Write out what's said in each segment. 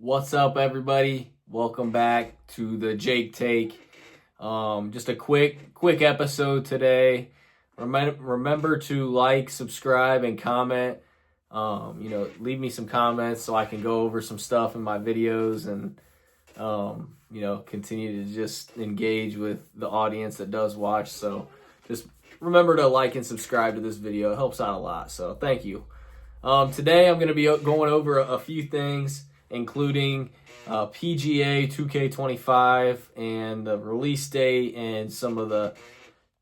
What's up, everybody? Welcome back to the Jake Take. Just a quick episode today. Remember to like, subscribe, and comment. Leave me some comments so I can go over some stuff in my videos and continue to just engage with the audience that does watch. So just remember to like and subscribe to this video. It helps out a lot. So thank you. Today I'm going to be going over a few things, including PGA 2K25 and the release date and some of the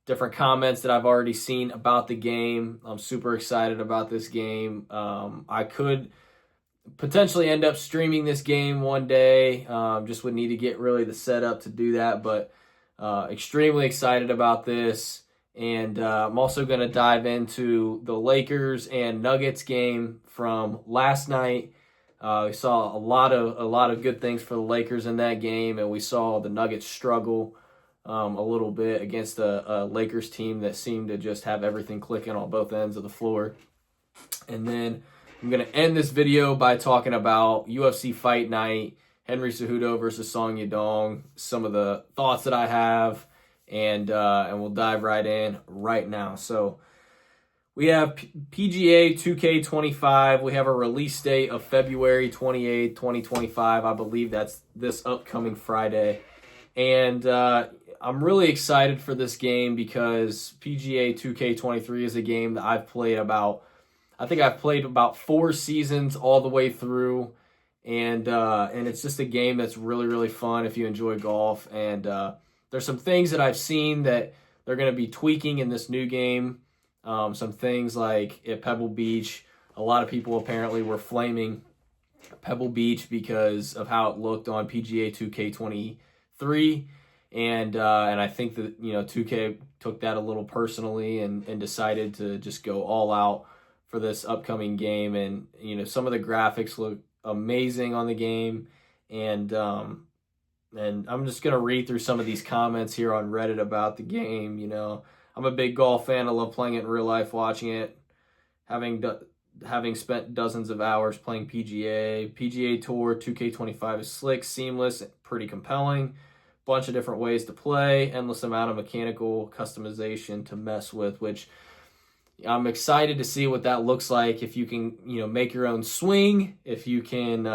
different comments that I've already seen about the game. I'm super excited about this game. I could potentially end up streaming this game one day. Just would need to get really the setup to do that, but extremely excited about this. And I'm also going to dive into the Lakers and Nuggets game from last night. We saw a lot of good things for the Lakers in that game, and we saw the Nuggets struggle a little bit against a Lakers team that seemed to just have everything clicking on both ends of the floor. And then I'm going to end this video by talking about UFC Fight Night, Henry Cejudo versus Song Yadong, some of the thoughts that I have, and we'll dive right in right now. So we have PGA 2K25. We have a release date of February 28th, 2025. I believe that's this upcoming Friday. And I'm really excited for this game because PGA 2K23 is a game that I've played about 4 seasons all the way through. And it's just a game that's really, really fun if you enjoy golf. And there's some things that I've seen that they're going to be tweaking in this new game. Some things like at Pebble Beach, a lot of people apparently were flaming Pebble Beach because of how it looked on PGA 2K23, and I think that 2K took that a little personally and decided to just go all out for this upcoming game. And some of the graphics look amazing on the game, and I'm just gonna read through some of these comments here on Reddit about the game. I'm a big golf fan. I love playing it in real life, watching it, having spent dozens of hours playing PGA Tour 2K25 is slick, seamless, pretty compelling. Bunch of different ways to play, endless amount of mechanical customization to mess with, which I'm excited to see what that looks like. If you can, make your own swing, if you can,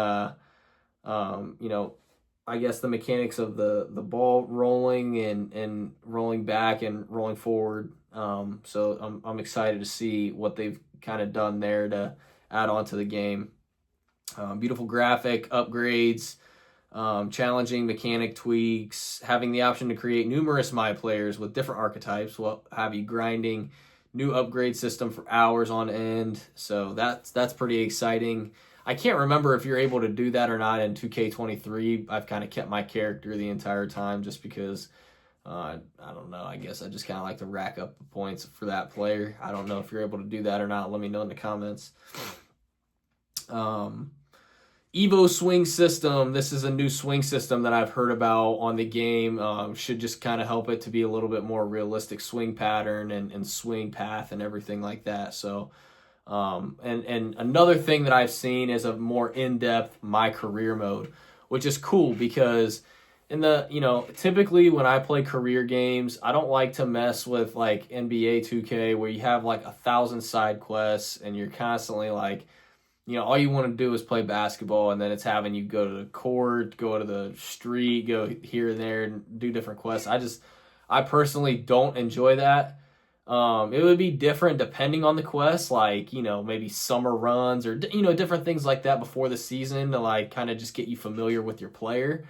I guess the mechanics of the ball rolling and rolling back and rolling forward. So I'm excited to see what they've kind of done there to add on to the game. Beautiful graphic upgrades, challenging mechanic tweaks, having the option to create numerous My Players with different archetypes will have you grinding new upgrade system for hours on end. So that's pretty exciting. I can't remember if you're able to do that or not in 2K23. I've kind of kept my character the entire time just because, I don't know, I guess I just kind of like to rack up the points for that player. I don't know if you're able to do that or not. Let me know in the comments. Evo swing system. This is a new swing system that I've heard about on the game. Should just kind of help it to be a little bit more realistic swing pattern and swing path and everything like that. So, and another thing that I've seen is a more in-depth My Career mode, which is cool because in the, typically when I play career games, I don't like to mess with like NBA 2K where you have like 1,000 side quests and you're constantly like, all you want to do is play basketball, and then it's having you go to the court, go to the street, go here and there and do different quests. I personally don't enjoy that. It would be different depending on the quest, like, maybe summer runs or, different things like that before the season to like kind of just get you familiar with your player.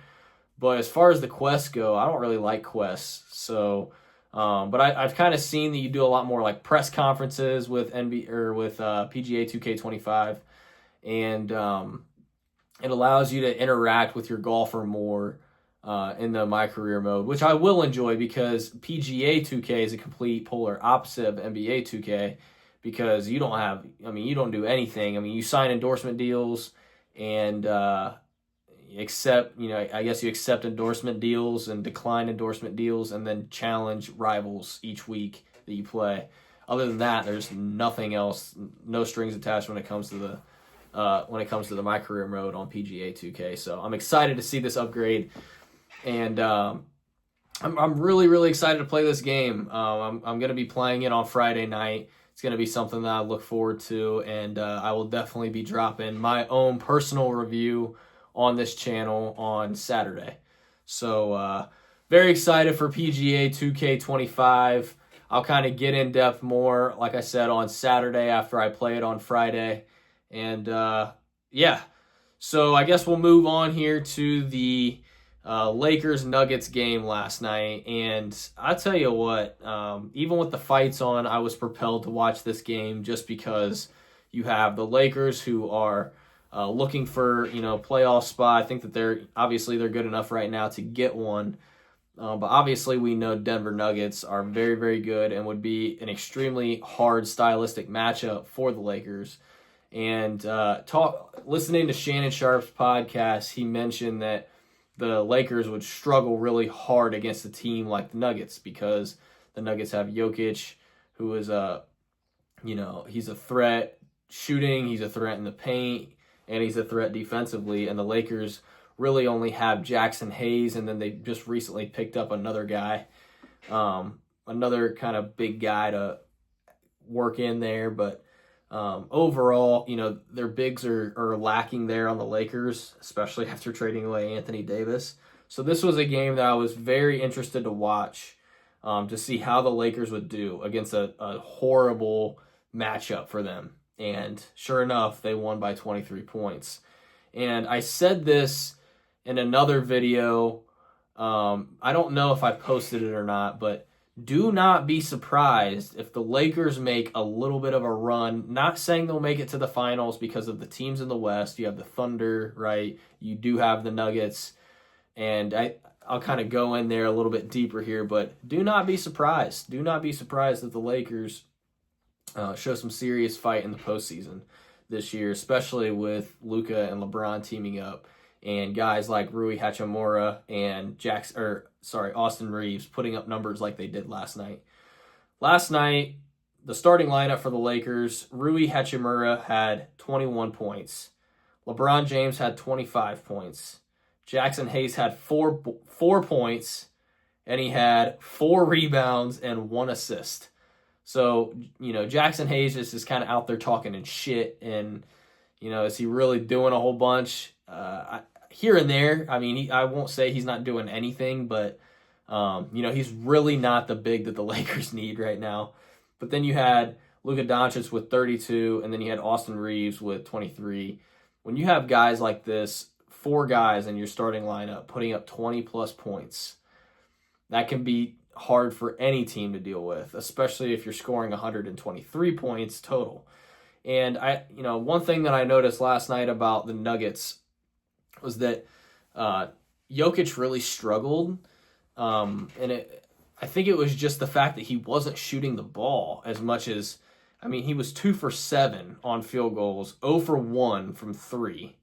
But as far as the quests go, I don't really like quests. So, but I've kind of seen that you do a lot more like press conferences with PGA 2K25, and it allows you to interact with your golfer more in the My Career mode, which I will enjoy because PGA 2K is a complete polar opposite of NBA 2K because you don't do anything. You sign endorsement deals and I guess you accept endorsement deals and decline endorsement deals and then challenge rivals each week that you play. Other than that, there's nothing else, no strings attached when it comes to when it comes to the My Career mode on PGA 2K. So I'm excited to see this upgrade, and I'm really, really excited to play this game. I'm going to be playing it on Friday night. It's going to be something that I look forward to, and I will definitely be dropping my own personal review on this channel on Saturday. So very excited for PGA 2K25. I'll kind of get in depth more, like I said, on Saturday after I play it on Friday. And yeah, so I guess we'll move on here to the Lakers-Nuggets game last night. And I tell you what, even with the fights on, I was propelled to watch this game just because you have the Lakers who are looking for, playoff spot. I think that they're good enough right now to get one. But obviously we know Denver Nuggets are very, very good and would be an extremely hard stylistic matchup for the Lakers. And listening to Shannon Sharp's podcast, he mentioned that the Lakers would struggle really hard against a team like the Nuggets because the Nuggets have Jokic, who is he's a threat shooting, he's a threat in the paint, and he's a threat defensively. And the Lakers really only have Jackson Hayes, and then they just recently picked up another guy, another kind of big guy to work in there. But overall, their bigs are lacking there on the Lakers, especially after trading away Anthony Davis. So this was a game that I was very interested to watch to see how the Lakers would do against a horrible matchup for them. And sure enough, they won by 23 points. And I said this in another video. I don't know if I posted it or not, but do not be surprised if the Lakers make a little bit of a run. Not saying they'll make it to the finals because of the teams in the West. You have the Thunder, right? You do have the Nuggets. And I'll kind of go in there a little bit deeper here, but do not be surprised. Do not be surprised that the Lakers show some serious fight in the postseason this year, especially with Luka and LeBron teaming up and guys like Rui Hachimura and Austin Reeves putting up numbers like they did last night. Last night, the starting lineup for the Lakers, Rui Hachimura had 21 points. LeBron James had 25 points. Jackson Hayes had 4 points, and he had 4 rebounds and 1 assist. So, Jackson Hayes is just kind of out there talking and shit, and, is he really doing a whole bunch? Here and there. I mean, I won't say he's not doing anything, but, he's really not the big that the Lakers need right now. But then you had Luka Doncic with 32, and then you had Austin Reeves with 23. When you have guys like this, 4 guys in your starting lineup putting up 20-plus points, that can be hard for any team to deal with, especially if you're scoring 123 points total. And one thing that I noticed last night about the Nuggets was that Jokic really struggled, and I think it was just the fact that he wasn't shooting the ball as much as, he was 2 for 7 on field goals, 0 for 1 from 3.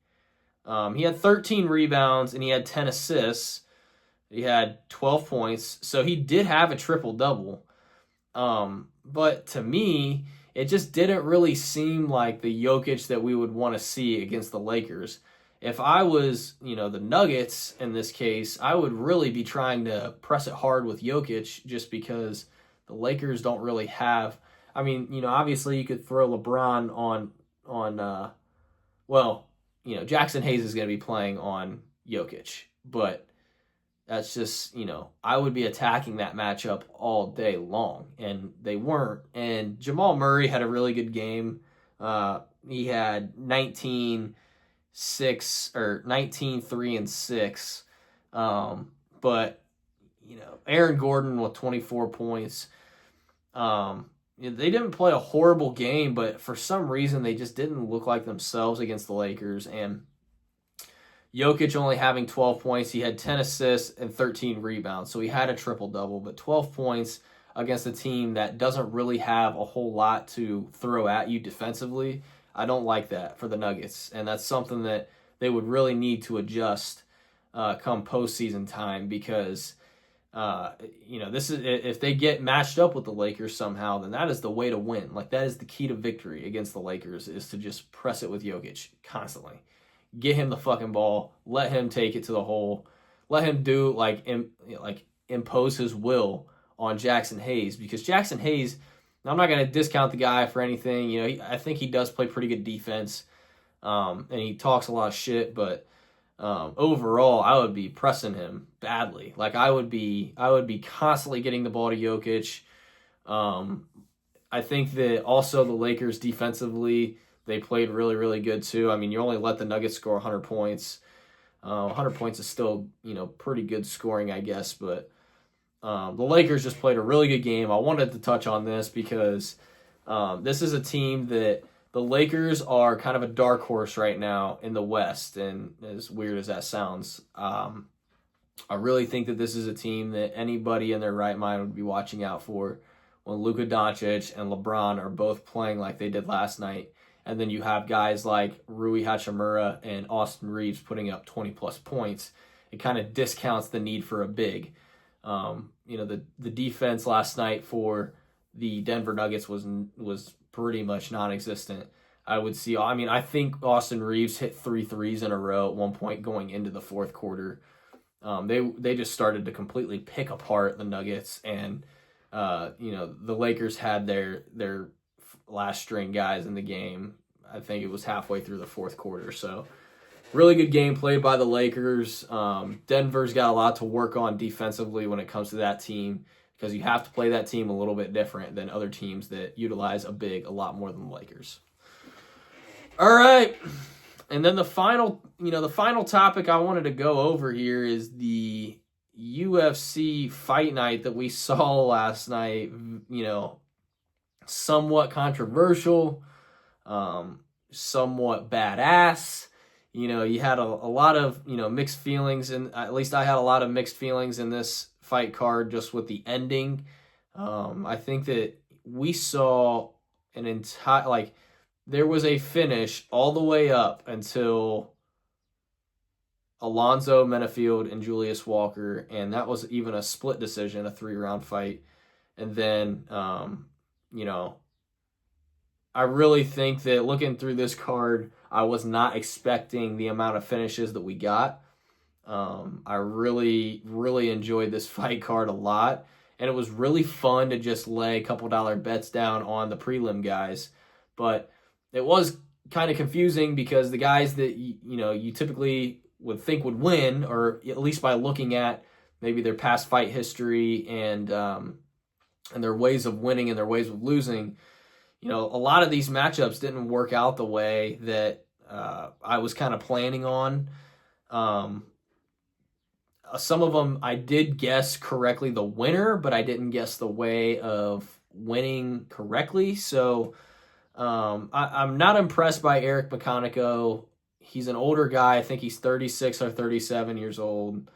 He had 13 rebounds and he had 10 assists. He had 12 points, so he did have a triple-double. But to me, it just didn't really seem like the Jokic that we would want to see against the Lakers. If I was, the Nuggets in this case, I would really be trying to press it hard with Jokic just because the Lakers don't really have... obviously you could throw LeBron on Jackson Hayes is going to be playing on Jokic, but that's just, I would be attacking that matchup all day long, and they weren't. And Jamal Murray had a really good game. He had 19, 3, and 6. But, Aaron Gordon with 24 points. They didn't play a horrible game, but for some reason they just didn't look like themselves against the Lakers. And Jokic only having 12 points. He had 10 assists and 13 rebounds. So he had a triple-double, but 12 points against a team that doesn't really have a whole lot to throw at you defensively. I don't like that for the Nuggets. And that's something that they would really need to adjust come postseason time, because This is, if they get matched up with the Lakers somehow, then that is the way to win. Like, that is the key to victory against the Lakers, is to just press it with Jokic constantly. Get him the fucking ball. Let him take it to the hole. Let him do impose his will on Jackson Hayes, because Jackson Hayes, I'm not going to discount the guy for anything. I think he does play pretty good defense, and he talks a lot of shit, but overall, I would be pressing him badly. Like, I would be constantly getting the ball to Jokic. I think that also the Lakers defensively, they played really, really good too. I mean, you only let the Nuggets score 100 points. 100 points is still, pretty good scoring, I guess. But the Lakers just played a really good game. I wanted to touch on this because this is a team that the Lakers are kind of a dark horse right now in the West. And as weird as that sounds, I really think that this is a team that anybody in their right mind would be watching out for when Luka Doncic and LeBron are both playing like they did last night. And then you have guys like Rui Hachimura and Austin Reeves putting up 20-plus points. It kind of discounts the need for a big. The defense last night for the Denver Nuggets was pretty much non-existent. I think Austin Reeves hit 3 threes in a row at one point going into the fourth quarter. They just started to completely pick apart the Nuggets, and the Lakers had their last string guys in the game. I think it was halfway through the fourth quarter. So really good game played by the Lakers. Denver's got a lot to work on defensively when it comes to that team, because you have to play that team a little bit different than other teams that utilize a big a lot more than the Lakers. All right. And then the final topic I wanted to go over here is the UFC fight night that we saw last night. Somewhat controversial, somewhat badass. You had a lot of, mixed feelings, and at least I had a lot of mixed feelings in this fight card just with the ending. I think that we saw an entire, there was a finish all the way up until Alonzo Menafield and Julius Walker, and that was even a split decision, a 3-round fight. And then, I really think that looking through this card, I was not expecting the amount of finishes that we got. I really, really enjoyed this fight card a lot, and it was really fun to just lay a couple dollar bets down on the prelim guys. But it was kind of confusing because the guys that you typically would think would win, or at least by looking at maybe their past fight history and their ways of winning and their ways of losing, a lot of these matchups didn't work out the way that I was kind of planning on. Some of them I did guess correctly the winner, but I didn't guess the way of winning correctly. So I'm not impressed by Eric McConaughey. He's an older guy. I think he's 36 or 37 years old.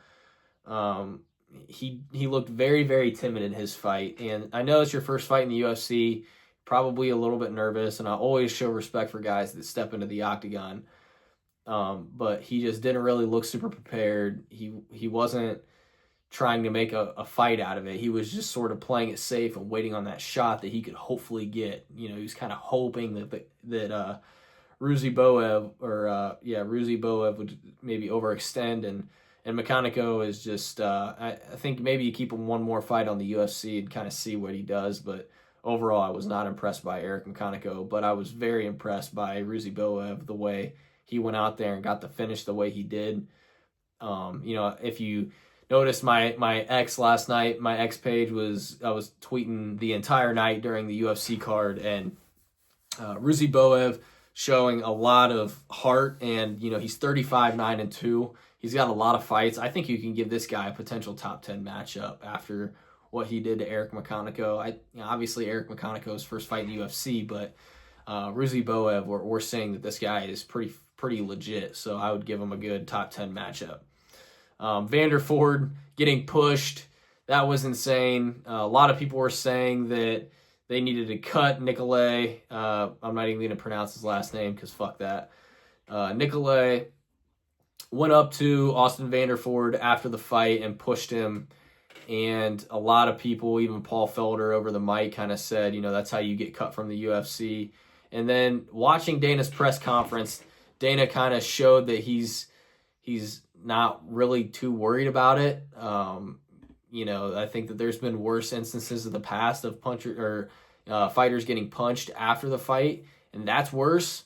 He looked very, very timid in his fight. And I know it's your first fight in the UFC, probably a little bit nervous, and I always show respect for guys that step into the octagon. But he just didn't really look super prepared. He wasn't trying to make a fight out of it. He was just sort of playing it safe and waiting on that shot that he could hopefully get. He was kind of hoping that Ruzi Boev would maybe overextend, and McConaughey is just I think maybe you keep him one more fight on the UFC and kind of see what he does. But overall, I was not impressed by Eric McConaughey, but I was very impressed by Ruzi Boev, the way he went out there and got the finish the way he did. If you noticed my ex last night, my ex page I was tweeting the entire night during the UFC card, and Ruzi Boev showing a lot of heart, and he's 35-9-2. He's got a lot of fights. I think you can give this guy a potential top 10 matchup after what he did to Eric McConaughey. Obviously Eric McConaughey's first fight in the UFC, but Ruzi Boev, we're saying that this guy is pretty legit, so I would give him a good top 10 matchup. Vanderford getting pushed, that was insane. A lot of people were saying that they needed to cut Nicolay. I'm not even going to pronounce his last name because fuck that. Nicolay went up to Austin Vanderford after the fight and pushed him, And a lot of people, even Paul Felder over the mic, kind of said, that's how you get cut from the UFC. And then watching Dana's press conference, Dana kind of showed that he's not really too worried about it. I think that there's been worse instances of the past of fighters getting punched after the fight, and that's worse.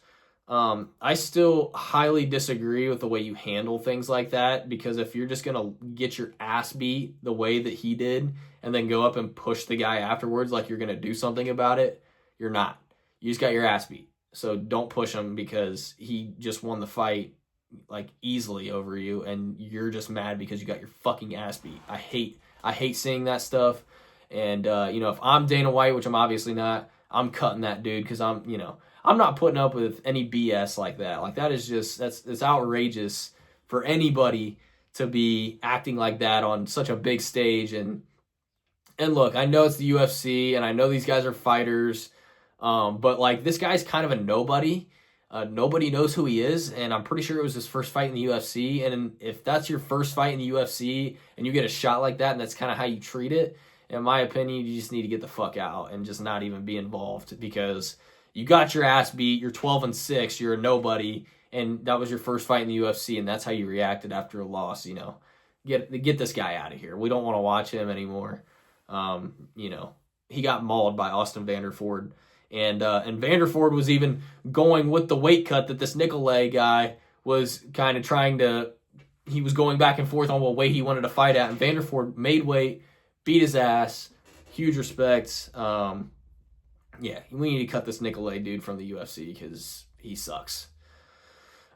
I still highly disagree with the way you handle things like that, because if you're just going to get your ass beat the way that he did and then go up and push the guy afterwards like you're going to do something about it, you're not. You just got your ass beat. So don't push him because he just won the fight like easily over you, and you're just mad because you got your fucking ass beat. I hate seeing that stuff. And if I'm Dana White, which I'm obviously not, I'm cutting that dude, because I'm not putting up with any BS like that. Like, that is just, it's outrageous for anybody to be acting like that on such a big stage. And look, I know it's the UFC, and I know these guys are fighters, but like, this guy's kind of a nobody. Nobody knows who he is, and I'm pretty sure it was his first fight in the UFC. And if that's your first fight in the UFC and you get a shot like that, and that's kind of how you treat it, in my opinion, you just need to get the fuck out and just not even be involved, because you got your ass beat, you're 12-6, you're a nobody, and that was your first fight in the UFC, and that's how you reacted after a loss. Get this guy out of here. We don't want to watch him anymore. He got mauled by Austin Vanderford. And Vanderford was even going with the weight cut that this Nicolay guy was kind of he was going back and forth on what weight he wanted to fight at. And Vanderford made weight, beat his ass. Huge respect. We need to cut this Nicolay dude from the UFC because he sucks.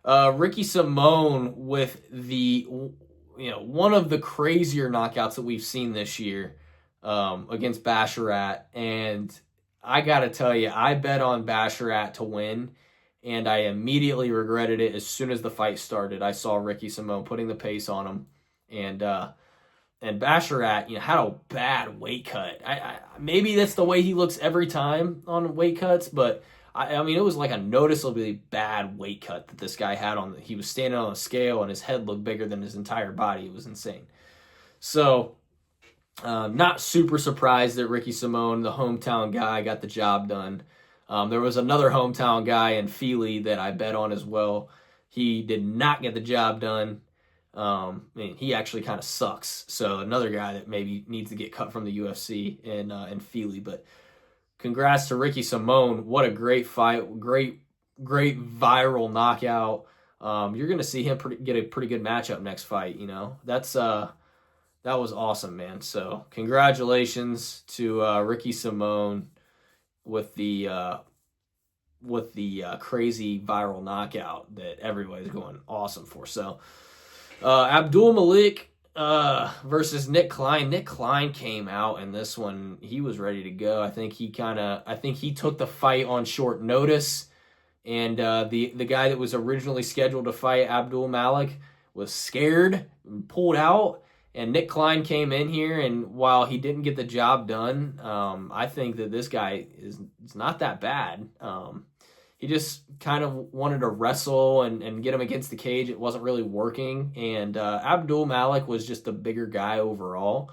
Ricky Simón with one of the crazier knockouts that we've seen this year against Basharat. And I got to tell you, I bet on Basharat to win, and I immediately regretted it as soon as the fight started. I saw Ricky Simón putting the pace on him, and Basharat, had a bad weight cut. Maybe that's the way he looks every time on weight cuts, but I mean, it was like a noticeably bad weight cut that this guy had on. He was standing on a scale, and his head looked bigger than his entire body. It was insane. So, not super surprised that Ricky Simón, the hometown guy, got the job done. There was another hometown guy in Feely that I bet on as well. He did not get the job done. He actually kind of sucks. So another guy that maybe needs to get cut from the UFC in Feely. But congrats to Ricky Simón. What a great fight. Great viral knockout. You're going to see him get a pretty good matchup next fight. That was awesome, man. So congratulations to Ricky Simón with the crazy viral knockout that everybody's going awesome for. So Abdul Malik versus Nick Klein. Nick Klein came out in this one. He was ready to go. I think he took the fight on short notice, and the guy that was originally scheduled to fight Abdul Malik was scared and pulled out. And Nick Klein came in here, and while he didn't get the job done, I think that this guy is not that bad. He just kind of wanted to wrestle and get him against the cage. It wasn't really working. And Abdul Malik was just a bigger guy overall,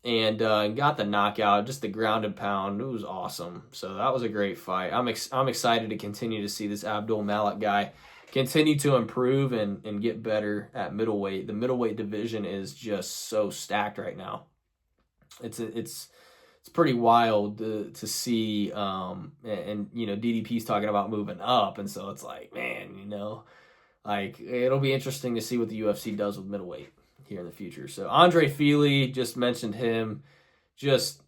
and got the knockout, just the ground and pound. It was awesome. So that was a great fight. I'm excited to continue to see this Abdul Malik guy continue to improve and get better at middleweight. The middleweight division is just so stacked right now. It's pretty wild to see. And DDP's talking about moving up, and so it's like, man, it'll be interesting to see what the UFC does with middleweight here in the future. So Andre Feely, just mentioned him. Just,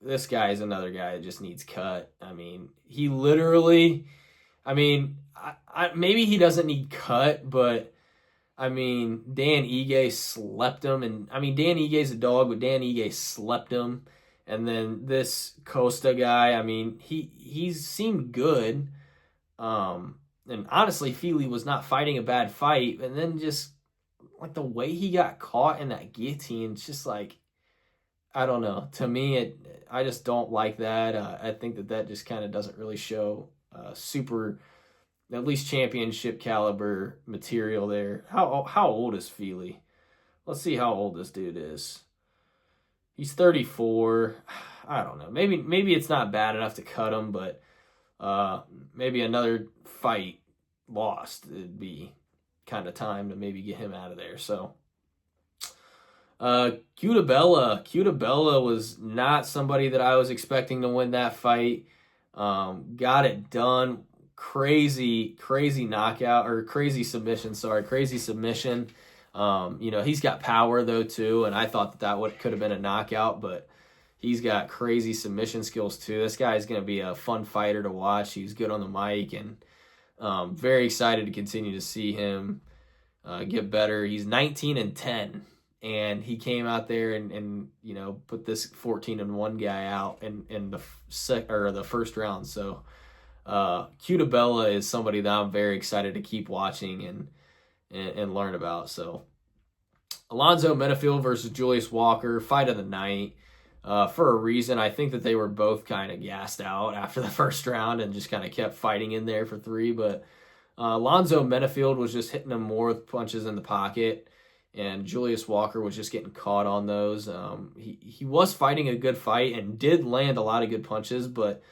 this guy is another guy that just needs cut. I mean, he literally, maybe he doesn't need cut, but Dan Ige slept him, and Dan Ige's a dog, but Dan Ige slept him. And then this Costa guy, he seemed good. And honestly, Feely was not fighting a bad fight, and then just like the way he got caught in that guillotine, it's just like, I don't know. To me, I just don't like that. I think that just kind of doesn't really show super, at least championship caliber material there. How old is Feely? Let's see how old this dude is. He's 34. I don't know. Maybe it's not bad enough to cut him, but maybe another fight lost, it'd be kind of time to maybe get him out of there. So Cutabella was not somebody that I was expecting to win that fight. Got it done. Crazy knockout, or crazy submission. Sorry, crazy submission. He's got power though too, and I thought that could have been a knockout, but he's got crazy submission skills too. This guy is going to be a fun fighter to watch. He's good on the mic, and very excited to continue to see him get better. He's 19-10, and he came out there and put this 14-1 guy out in the first round. So Cutabella is somebody that I'm very excited to keep watching and learn about. So Alonzo Menifield versus Julius Walker, fight of the night. For a reason, I think that they were both kind of gassed out after the first round and just kind of kept fighting in there for 3. But Alonzo Menifield was just hitting them more with punches in the pocket, and Julius Walker was just getting caught on those. He was fighting a good fight and did land a lot of good punches, but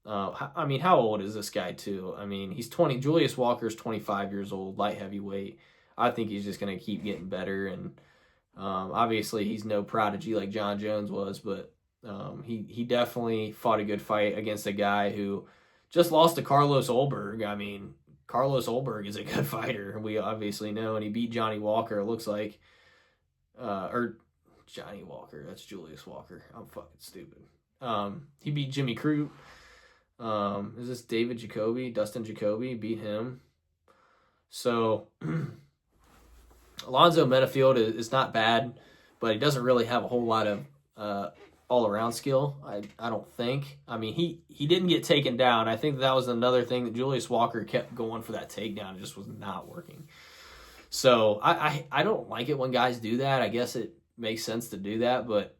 how old is this guy too? He's 20. Julius Walker's 25 years old, light heavyweight. I think he's just going to keep getting better, and obviously he's no prodigy like John Jones was, but he definitely fought a good fight against a guy who just lost to Carlos Ulberg. Carlos Ulberg is a good fighter, we obviously know, and he beat Johnny Walker, it looks like. Or Johnny Walker, that's Julius Walker. I'm fucking stupid. He beat Jimmy Crute. Is this David Jacoby? Dustin Jacoby beat him. So Alonzo Menifield is not bad, but he doesn't really have a whole lot of all-around skill, I don't think. He didn't get taken down. I think that was another thing that Julius Walker kept going for that takedown. It just was not working. So I don't like it when guys do that. I guess it makes sense to do that, but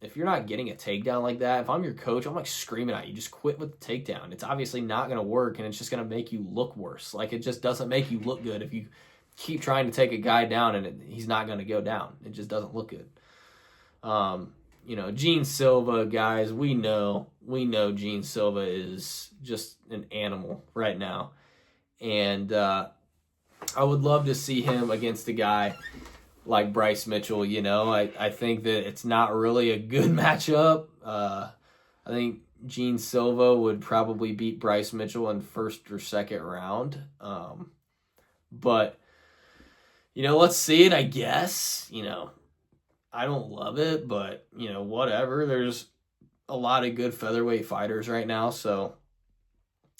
if you're not getting a takedown like that, if I'm your coach, I'm like screaming at you, just quit with the takedown. It's obviously not going to work, and it's just going to make you look worse. Like, it just doesn't make you look good if you keep trying to take a guy down and he's not going to go down. It just doesn't look good. Gene Silva, guys, we know Gene Silva is just an animal right now. And I would love to see him against a guy like Bryce Mitchell. I think that it's not really a good matchup. I think Gene Silva would probably beat Bryce Mitchell in first or second round. But let's see it, I guess. I don't love it, but whatever. There's a lot of good featherweight fighters right now, so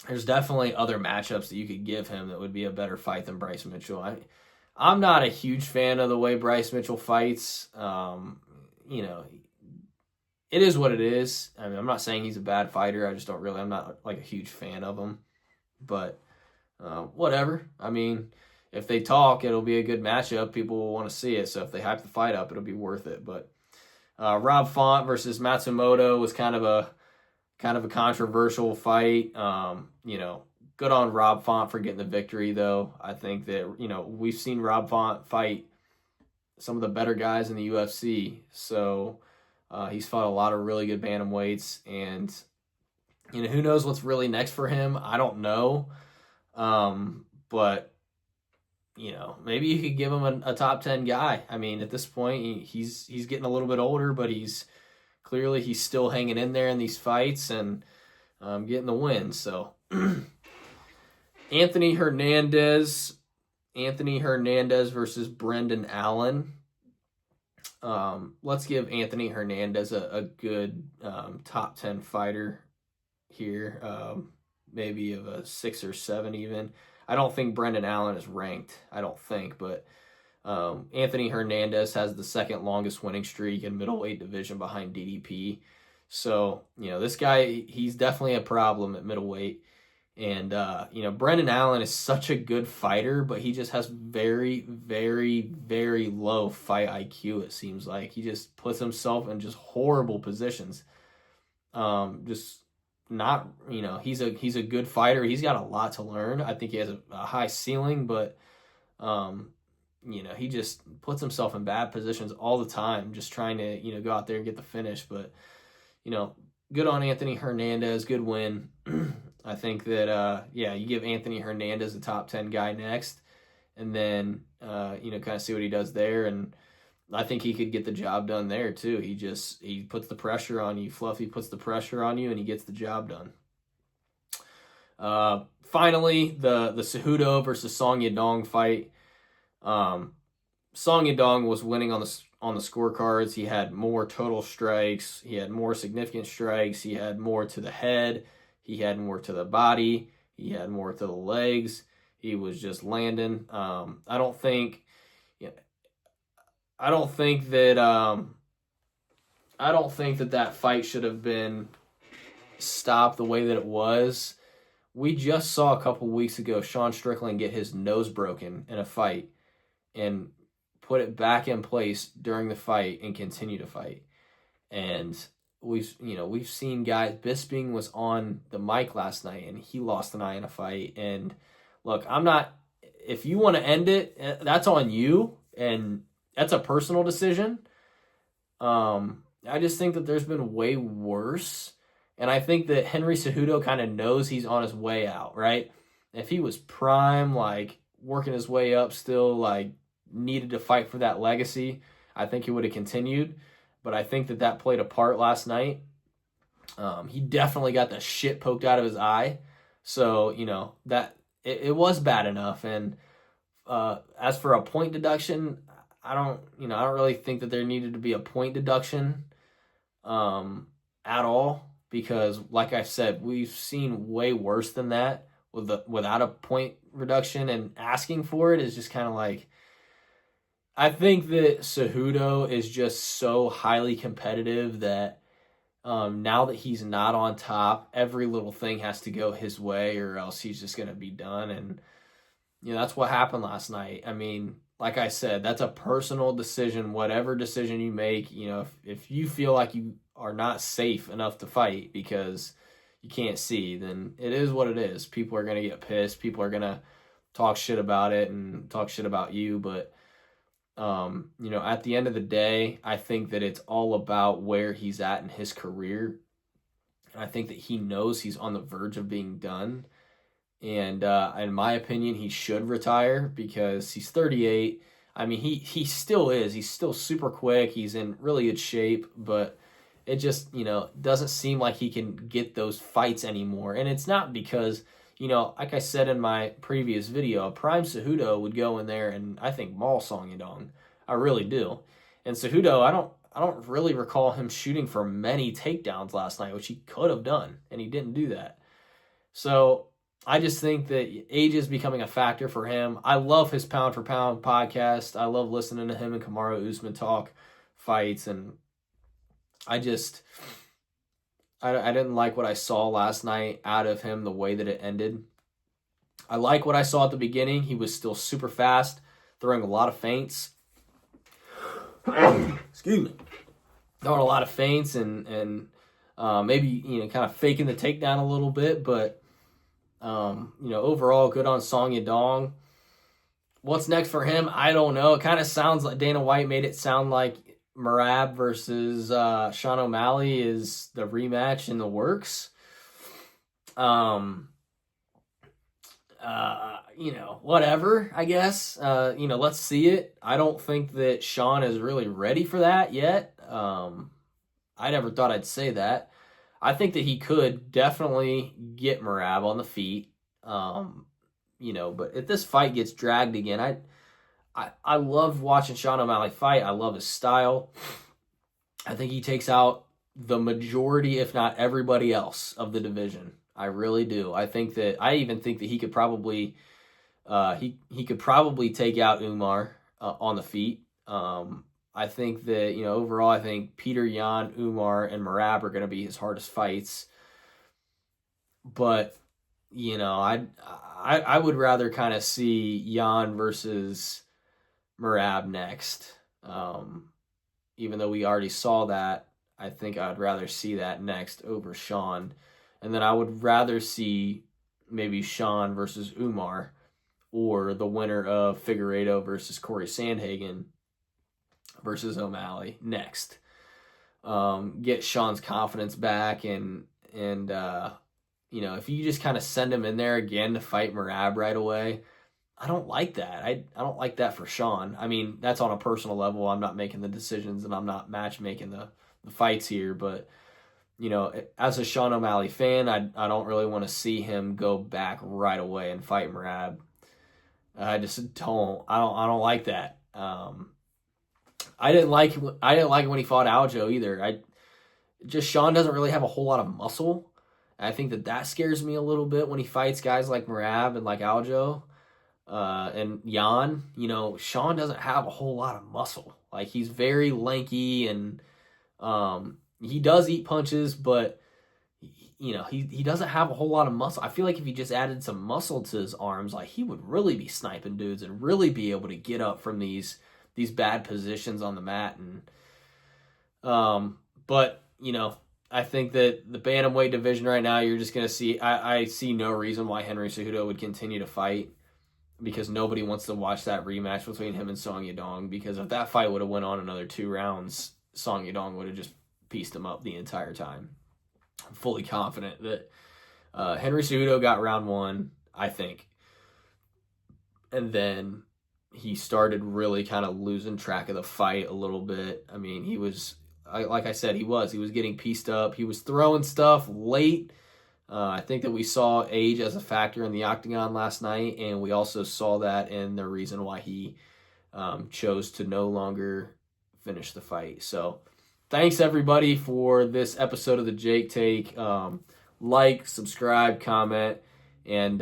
there's definitely other matchups that you could give him that would be a better fight than Bryce Mitchell. I'm not a huge fan of the way Bryce Mitchell fights. It is what it is. I'm not saying he's a bad fighter. I'm not like a huge fan of him. But whatever. If they talk, it'll be a good matchup. People will want to see it. So if they hype the fight up, it'll be worth it. But Rob Font versus Matsumoto was kind of a controversial fight. Good on Rob Font for getting the victory, though. I think that, we've seen Rob Font fight some of the better guys in the UFC. So he's fought a lot of really good bantamweights. And, who knows what's really next for him? I don't know. But, maybe you could give him a top 10 guy. At this point, he's getting a little bit older, but he's still hanging in there in these fights and getting the win. So Anthony Hernandez versus Brendan Allen. Let's give Anthony Hernandez a good top 10 fighter here, maybe of a 6 or 7 even. I don't think Brendan Allen is ranked, but Anthony Hernandez has the second longest winning streak in middleweight division behind DDP. So, this guy, he's definitely a problem at middleweight. And, Brendan Allen is such a good fighter, but he just has very, very, very low fight IQ, it seems like. He just puts himself in just horrible positions. Not, he's a good fighter. He's got a lot to learn. I think he has a high ceiling, but he just puts himself in bad positions all the time, just trying to, go out there and get the finish. But, good on Anthony Hernandez, good win. I think that, you give Anthony Hernandez a top 10 guy next, and then, kind of see what he does there. And I think he could get the job done there too. He puts the pressure on you. Fluffy puts the pressure on you, and he gets the job done. Finally, the Cejudo versus Song Yadong fight. Song Yadong was winning on the scorecards. He had more total strikes. He had more significant strikes. He had more to the head. He had more to the body. He had more to the legs. He was just landing. I don't think that fight should have been stopped the way that it was. We just saw a couple weeks ago Sean Strickland get his nose broken in a fight and put it back in place during the fight and continue to fight. And we've seen guys. Bisping was on the mic last night and he lost an eye in a fight. And look, if you want to end it, that's on you, and that's a personal decision. I just think that there's been way worse. And I think that Henry Cejudo kind of knows he's on his way out, right? If he was prime, like working his way up still, like needed to fight for that legacy, I think he would have continued. But I think that played a part last night. He definitely got the shit poked out of his eye. So, that it was bad enough. And as for a point deduction, I don't really think that there needed to be a point deduction at all. Because, like I said, we've seen way worse than that without a point reduction, and asking for it is just kind of like, I think that Cejudo is just so highly competitive that now that he's not on top, every little thing has to go his way or else he's just going to be done. And, that's what happened last night. I mean, like I said, that's a personal decision. Whatever decision you make, if you feel like you are not safe enough to fight because you can't see, then it is what it is. People are going to get pissed. People are going to talk shit about it and talk shit about you. But, at the end of the day, I think that it's all about where he's at in his career. And I think that he knows he's on the verge of being done. And in my opinion, he should retire because he's 38. I mean, he still is. He's still super quick. He's in really good shape, but it just, doesn't seem like he can get those fights anymore. And it's not because, like I said in my previous video, Prime Cejudo would go in there and I think maul Song Yadong. I really do. And Cejudo, I don't really recall him shooting for many takedowns last night, which he could have done, and he didn't do that. So I just think that age is becoming a factor for him. I love his pound for pound podcast. I love listening to him and Kamaru Usman talk fights, and I didn't like what I saw last night out of him, the way that it ended. I like what I saw at the beginning. He was still super fast, throwing a lot of feints. Excuse me. Throwing a lot of feints and maybe, kind of faking the takedown a little bit, but overall good on Song Yadong. What's next for him? I don't know. It kind of sounds like Dana White made it sound like Merab versus Sean O'Malley is the rematch in the works. Whatever, I guess. Let's see it. I don't think that Sean is really ready for that yet. I never thought I'd say that. I think that he could definitely get Merab on the feet. But if this fight gets dragged again, I love watching Sean O'Malley fight. I love his style. I think he takes out the majority, if not everybody else, of the division. I really do. I even think that he could probably he could probably take out Umar on the feet. I think that, overall, I think Peter Yan, Umar, and Merab are going to be his hardest fights. But, I would rather kind of see Yan versus Merab next. Even though we already saw that, I think I'd rather see that next over Sean. And then I would rather see maybe Sean versus Umar or the winner of Figueiredo versus Corey Sandhagen versus O'Malley next. Get Sean's confidence back, and if you just kind of send him in there again to fight Merab right away, I don't like that. I don't like that for Sean. I mean, that's on a personal level. I'm not making the decisions, and I'm not matchmaking the fights here, but as a Sean O'Malley fan, I don't really want to see him go back right away and fight Merab. I just don't. I don't like that. I didn't like it when he fought Aljo either. Sean doesn't really have a whole lot of muscle. I think that scares me a little bit when he fights guys like Merab and like Aljo and Jan. Sean doesn't have a whole lot of muscle. Like, he's very lanky, and he does eat punches, but he doesn't have a whole lot of muscle. I feel like if he just added some muscle to his arms, like, he would really be sniping dudes and really be able to get up from these bad positions on the mat. And but I think that the bantamweight division right now, you're just gonna see. I see no reason why Henry Cejudo would continue to fight, because nobody wants to watch that rematch between him and Song Yadong. Because if that fight would have went on another 2 rounds, Song Yadong would have just pieced him up the entire time. I'm fully confident that Henry Cejudo got round 1, I think, and then he started really kind of losing track of the fight a little bit. I mean, he was, like I said, he was getting pieced up. He was throwing stuff late. I think that we saw age as a factor in the octagon last night, and we also saw that in the reason why he chose to no longer finish the fight. So thanks, everybody, for this episode of the Jake Take. Like, subscribe, comment, and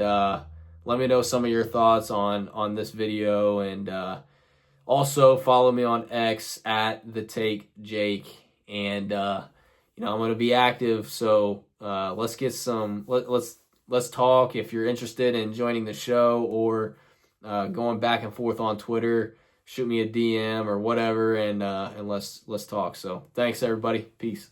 let me know some of your thoughts on this video. And also follow me on X at the Take Jake. And I'm going to be active, so let's get some. Let's talk. If you're interested in joining the show or going back and forth on Twitter, shoot me a DM or whatever, and let's talk. So thanks, everybody. Peace.